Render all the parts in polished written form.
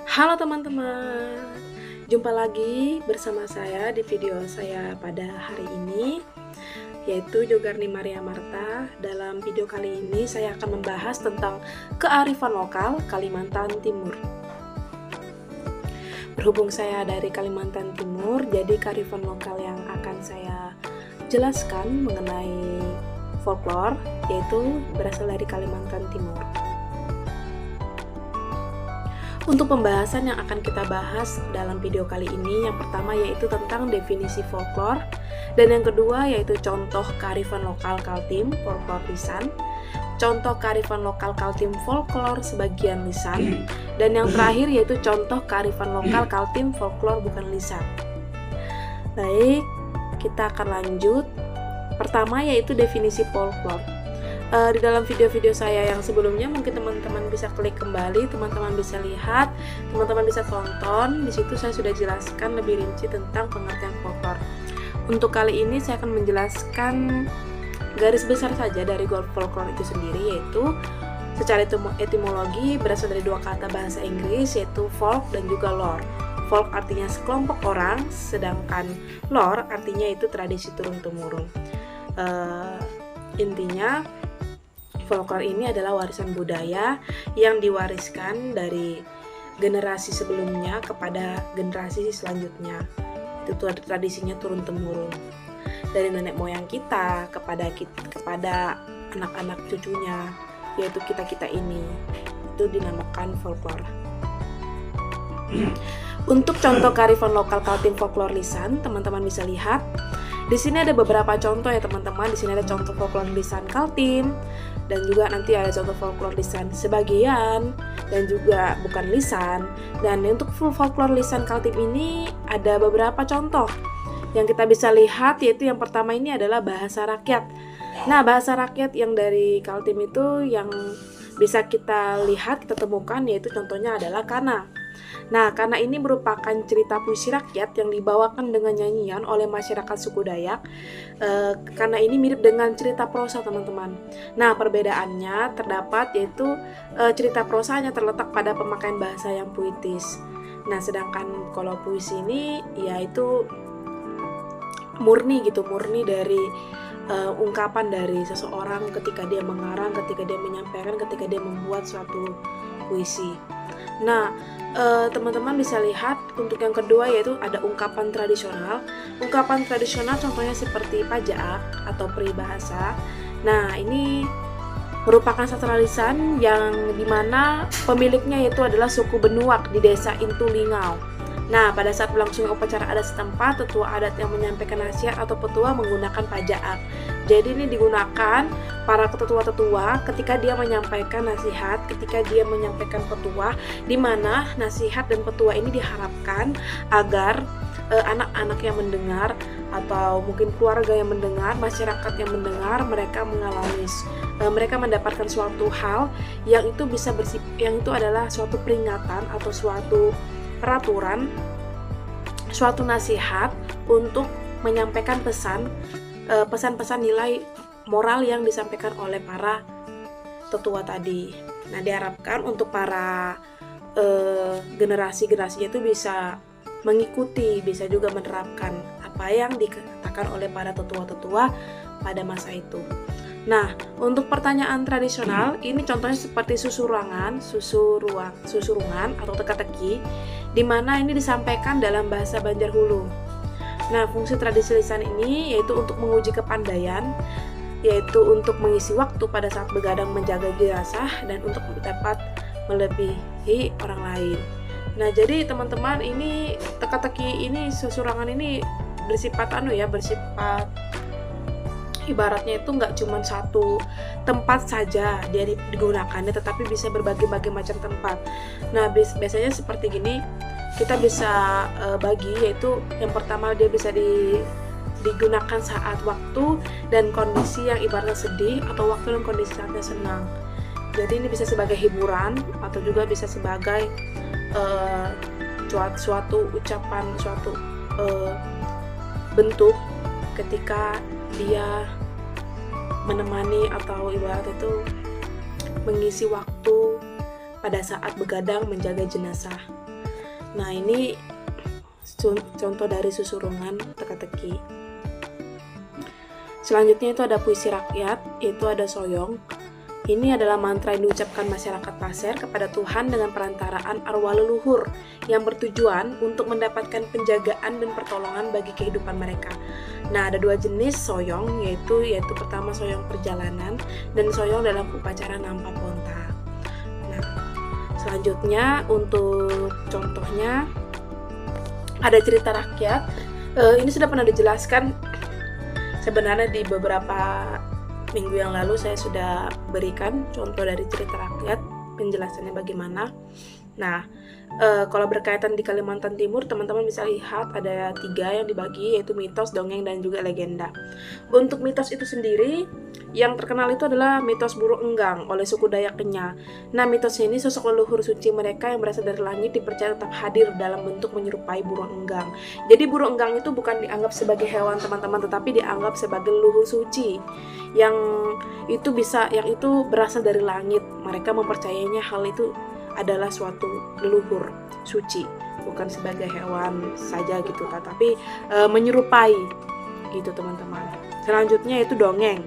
Halo teman-teman, jumpa lagi bersama saya di video saya pada hari ini, yaitu Jogarni Maria Marta. Dalam video kali ini saya akan membahas tentang kearifan lokal Kalimantan Timur. Berhubung saya dari Kalimantan Timur, jadi kearifan lokal yang akan saya jelaskan mengenai folklore yaitu berasal dari Kalimantan Timur. Untuk pembahasan yang akan kita bahas dalam video kali ini, yang pertama yaitu tentang definisi folklore, dan yang kedua yaitu contoh kearifan lokal Kaltim folklore lisan, contoh kearifan lokal Kaltim folklore sebagian lisan, dan yang terakhir yaitu contoh kearifan lokal Kaltim folklore bukan lisan. Baik, kita akan lanjut. Pertama yaitu definisi folklore. Di dalam video-video saya yang sebelumnya mungkin teman-teman bisa klik kembali, teman-teman bisa lihat, teman-teman bisa tonton. Di situ saya sudah jelaskan lebih rinci tentang pengertian folklore. Untuk kali ini saya akan menjelaskan garis besar saja dari folklore itu sendiri, yaitu secara etimologi berasal dari dua kata bahasa Inggris, yaitu folk dan juga lore. Folk artinya sekelompok orang, sedangkan lore artinya itu tradisi turun-temurun. Intinya folklore ini adalah warisan budaya yang diwariskan dari generasi sebelumnya kepada generasi selanjutnya. Itu tradisinya turun-temurun dari nenek moyang kita kepada anak-anak cucunya, yaitu kita ini. Itu dinamakan folklore. Untuk contoh kearifan lokal Kaltim folklore lisan, teman-teman bisa lihat. Di sini ada beberapa contoh ya teman-teman. Di sini ada contoh folklore lisan Kaltim, dan juga nanti ada contoh folklore lisan sebagian, dan juga bukan lisan. Dan untuk full folklore lisan Kaltim ini ada beberapa contoh yang kita bisa lihat, yaitu yang pertama ini adalah bahasa rakyat. Nah, bahasa rakyat yang dari Kaltim itu yang bisa kita lihat, kita temukan, yaitu contohnya adalah kana. Nah, karena ini merupakan cerita puisi rakyat yang dibawakan dengan nyanyian oleh masyarakat suku Dayak. Karena ini mirip dengan cerita prosa, teman-teman. Nah, perbedaannya terdapat yaitu cerita prosa hanya terletak pada pemakaian bahasa yang puitis. Nah, sedangkan kalau puisi ini yaitu murni dari ungkapan dari seseorang ketika dia mengarang, ketika dia menyampaikan, ketika dia membuat suatu puisi. Nah, teman-teman bisa lihat untuk yang kedua yaitu ada ungkapan tradisional. Ungkapan tradisional contohnya seperti pajak atau peribahasa. Nah, ini merupakan sastra lisan yang dimana pemiliknya yaitu adalah suku Benuak di desa Intulingau. Nah, pada saat berlangsungnya upacara adat setempat, tetua adat yang menyampaikan nasihat atau petua menggunakan pajaak. Jadi ini digunakan para tetua-tetua ketika dia menyampaikan nasihat, ketika dia menyampaikan petua, di mana nasihat dan petua ini diharapkan agar anak-anak yang mendengar atau mungkin keluarga yang mendengar, masyarakat yang mendengar, mereka mendapatkan suatu hal yang itu yang itu adalah suatu peringatan atau suatu peraturan, suatu nasihat untuk menyampaikan pesan-pesan nilai moral yang disampaikan oleh para tetua tadi. Nah, diharapkan untuk para generasi-generasinya itu bisa mengikuti, bisa juga menerapkan apa yang dikatakan oleh para tetua-tetua pada masa itu. Nah, untuk pertanyaan tradisional, ini contohnya seperti susurungan atau teka-teki, di mana ini disampaikan dalam bahasa Banjar Hulu. Nah, fungsi tradisi lisan ini yaitu untuk menguji kepandaian, yaitu untuk mengisi waktu pada saat begadang menjaga dirasah, dan untuk dapat melebihi orang lain. Nah, jadi teman-teman, ini teka-teki ini, susurangan ini bersifat ibaratnya itu nggak cuma satu tempat saja dia digunakannya, tetapi bisa berbagai macam tempat. Nah, biasanya seperti gini, kita bisa bagi, yaitu yang pertama dia bisa digunakan saat waktu dan kondisi yang ibaratnya sedih, atau waktu dan kondisi saatnya senang. Jadi ini bisa sebagai hiburan atau juga bisa sebagai suatu ucapan, suatu bentuk ketika dia menemani atau ibarat itu mengisi waktu pada saat begadang menjaga jenazah. Nah, ini contoh dari susurungan teka-teki. Selanjutnya itu ada puisi rakyat, yaitu ada soyong. Ini adalah mantra yang diucapkan masyarakat pasir kepada Tuhan dengan perantaraan arwah leluhur yang bertujuan untuk mendapatkan penjagaan dan pertolongan bagi kehidupan mereka. Nah, ada dua jenis soyong, yaitu pertama soyong perjalanan dan soyong dalam upacara nampa ponta. Nah, selanjutnya untuk contohnya ada cerita rakyat. Ini sudah pernah dijelaskan sebenarnya di beberapa minggu yang lalu. Saya sudah berikan contoh dari cerita rakyat, penjelasannya bagaimana. Nah, kalau berkaitan di Kalimantan Timur, teman-teman bisa lihat ada 3 yang dibagi, yaitu mitos, dongeng, dan juga legenda. Untuk mitos itu sendiri, yang terkenal itu adalah mitos burung enggang oleh suku Dayak Kenya. Nah, mitos ini sosok leluhur suci mereka yang berasal dari langit dipercaya tetap hadir dalam bentuk menyerupai burung enggang. Jadi burung enggang itu bukan dianggap sebagai hewan, teman-teman, tetapi dianggap sebagai leluhur suci yang itu berasal dari langit. Mereka mempercayainya hal itu adalah suatu leluhur suci, bukan sebagai hewan saja gitu, tetapi menyerupai gitu, teman-teman. Selanjutnya itu dongeng.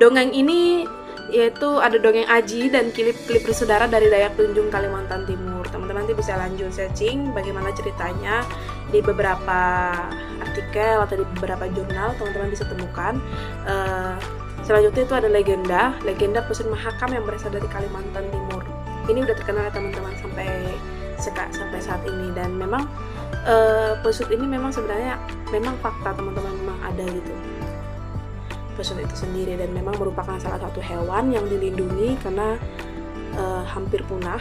Dongeng ini yaitu ada dongeng aji dan klip bersaudara dari Dayak Tunjung, Kalimantan Timur. Teman-teman nanti bisa lanjut searching bagaimana ceritanya di beberapa artikel atau di beberapa jurnal, teman-teman bisa temukan. Selanjutnya itu ada legenda Pesut Mahakam yang berasal dari Kalimantan Timur. Ini udah terkenal ya, teman-teman, sampai saat ini. Dan memang pesut ini memang sebenarnya memang fakta, teman-teman, memang ada gitu pesut itu sendiri, dan memang merupakan salah satu hewan yang dilindungi karena hampir punah.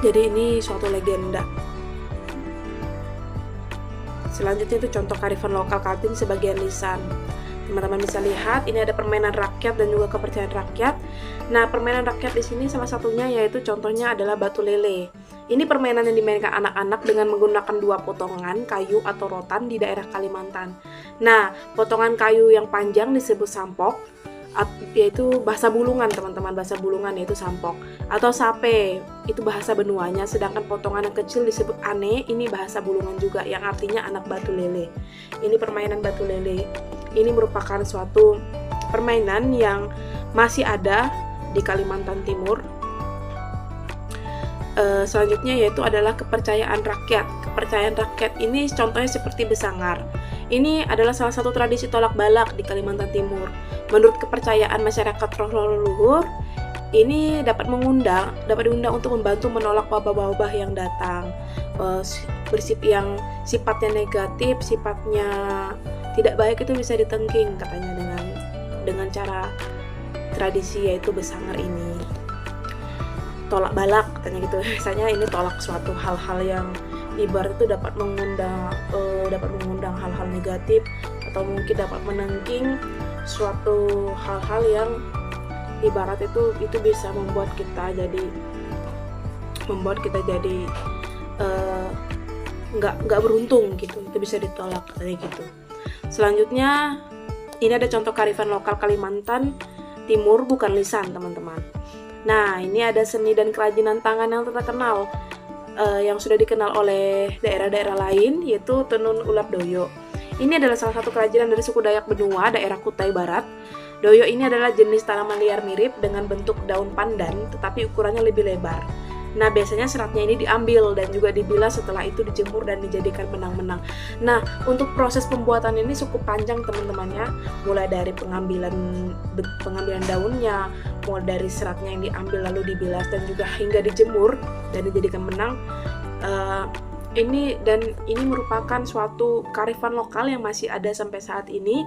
Jadi ini suatu legenda. Selanjutnya itu contoh kearifan lokal Kaltim sebagian lisan. Teman-teman bisa lihat ini ada permainan rakyat dan juga kepercayaan rakyat. Nah, permainan rakyat di sini salah satunya yaitu contohnya adalah batu lele. Ini permainan yang dimainkan anak-anak dengan menggunakan 2 potongan kayu atau rotan di daerah Kalimantan. Nah, potongan kayu yang panjang disebut sampok, yaitu bahasa bulungan, teman-teman. Bahasa bulungan yaitu sampok, atau sape, itu bahasa Benuanya. Sedangkan potongan yang kecil disebut ane, ini bahasa bulungan juga, yang artinya anak batu lele. Ini permainan batu lele. Ini merupakan suatu permainan yang masih ada di Kalimantan Timur. Selanjutnya yaitu adalah kepercayaan rakyat. Kepercayaan rakyat ini contohnya seperti besangar. Ini adalah salah satu tradisi tolak balak di Kalimantan Timur. Menurut kepercayaan masyarakat roh leluhur, ini dapat diundang untuk membantu menolak wabah-wabah yang datang. Yang sifatnya negatif, sifatnya tidak baik itu bisa ditengking, katanya, dengan cara tradisi yaitu besangar ini. Tolak balak, katanya gitu. Misalnya ini tolak suatu hal-hal yang ibarat itu dapat mengundang hal-hal negatif, atau mungkin dapat menengking suatu hal-hal yang ibarat itu bisa membuat kita jadi nggak beruntung gitu. Itu bisa ditolak, katanya gitu. Selanjutnya ini ada contoh kearifan lokal Kalimantan Timur bukan lisan, teman-teman. Nah, ini ada seni dan kerajinan tangan yang terkenal yang sudah dikenal oleh daerah-daerah lain, yaitu tenun ulap doyo. Ini adalah salah satu kerajinan dari suku Dayak Benua, daerah Kutai Barat. Doyo ini adalah jenis tanaman liar mirip dengan bentuk daun pandan, tetapi ukurannya lebih lebar. Nah, biasanya seratnya ini diambil dan juga dibilas, setelah itu dijemur dan dijadikan benang-benang. Nah, untuk proses pembuatan ini cukup panjang, teman-temannya, mulai dari pengambilan daunnya, mulai dari seratnya yang diambil lalu dibilas dan juga hingga dijemur dan dijadikan benang. Ini merupakan suatu kearifan lokal yang masih ada sampai saat ini,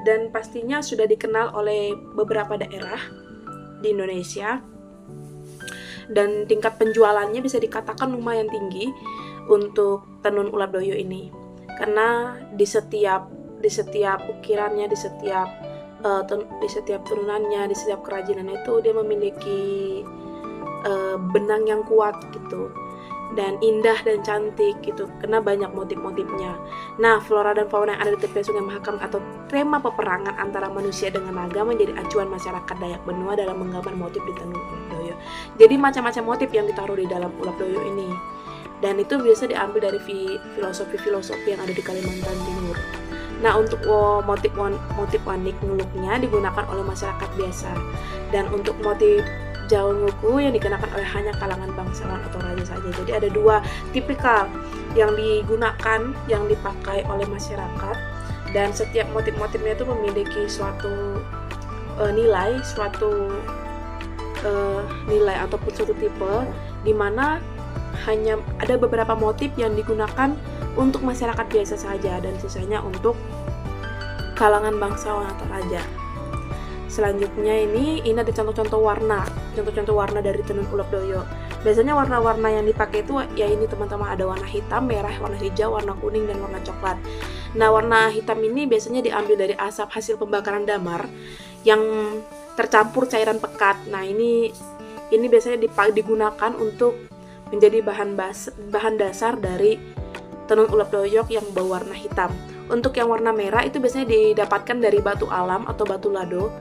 dan pastinya sudah dikenal oleh beberapa daerah di Indonesia. Dan tingkat penjualannya bisa dikatakan lumayan tinggi untuk tenun ulap doyo ini, karena di setiap ukirannya, di setiap tenunannya, di setiap kerajinannya itu dia memiliki benang yang kuat gitu. dan indah dan cantik gitu, karena banyak motif-motifnya. Nah, flora dan fauna yang ada di tepi Sungai Mahakam atau tema peperangan antara manusia dengan naga menjadi acuan masyarakat Dayak Benua dalam menggambar motif di Tenun Ulap Doyo. Jadi macam-macam motif yang ditaruh di dalam Ulap Doyo ini. Dan itu biasa diambil dari filosofi-filosofi yang ada di Kalimantan Timur. Nah, untuk motif wanik nguluknya digunakan oleh masyarakat biasa. Dan untuk motif Jawa Nguku yang dikenakan oleh hanya kalangan bangsawan atau raja saja. Jadi ada dua tipikal yang digunakan, yang dipakai oleh masyarakat, dan setiap motif-motifnya itu memiliki suatu nilai, nilai ataupun suatu tipe, di mana hanya ada beberapa motif yang digunakan untuk masyarakat biasa saja dan sisanya untuk kalangan bangsawan atau raja. Selanjutnya ini ada contoh-contoh warna dari tenun Ulap Doyo. Biasanya warna-warna yang dipakai itu ya ini teman-teman, ada warna hitam, merah, warna hijau, warna kuning, dan warna coklat. Nah, warna hitam ini biasanya diambil dari asap hasil pembakaran damar yang tercampur cairan pekat. Nah, ini biasanya digunakan untuk menjadi bahan dasar dari tenun Ulap Doyo yang berwarna hitam. Untuk yang warna merah itu biasanya didapatkan dari batu alam atau batu lado.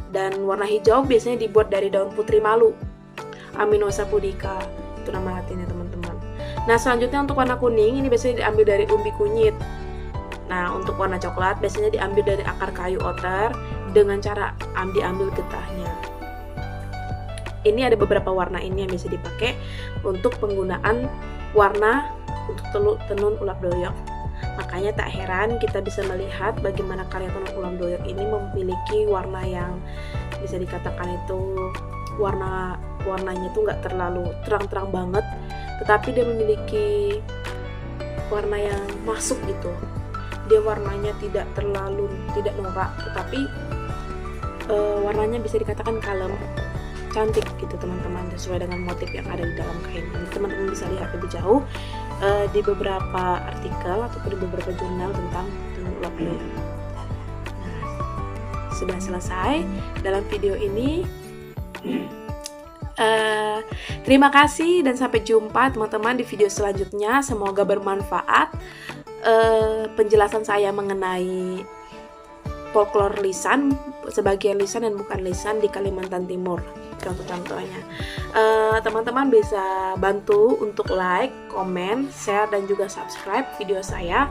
Dan warna hijau biasanya dibuat dari daun putri malu, Aminosa pudica, itu nama latinnya teman-teman. Nah, selanjutnya untuk warna kuning ini biasanya diambil dari umbi kunyit. Nah, untuk warna coklat biasanya diambil dari akar kayu otter dengan cara diambil getahnya. Ini ada beberapa warna ini yang bisa dipakai untuk penggunaan warna untuk tenun Ulap Doyo. Makanya tak heran kita bisa melihat bagaimana karya tenun Ulap Doyo ini memiliki warna yang bisa dikatakan itu warnanya itu nggak terlalu terang-terang banget, tetapi dia memiliki warna yang masuk gitu. Dia warnanya tidak norak, tetapi warnanya bisa dikatakan kalem, cantik gitu teman-teman, sesuai dengan motif yang ada di dalam kain. Teman-teman bisa lihat lebih jauh di beberapa artikel ataupun di beberapa jurnal tentang tenun Ulap Doyo. Nah, sudah selesai dalam video ini. Terima kasih dan sampai jumpa teman-teman di video selanjutnya. Semoga bermanfaat penjelasan saya mengenai folklore lisan, sebagian lisan dan bukan lisan di Kalimantan Timur, contoh-contohnya. Teman-teman bisa bantu untuk like, komen, share, dan juga subscribe video saya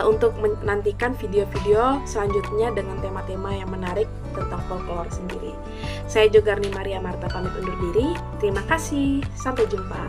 untuk menantikan video-video selanjutnya dengan tema-tema yang menarik tentang folklore sendiri. Saya Jogarni Maria Marta pamit undur diri. Terima kasih, sampai jumpa.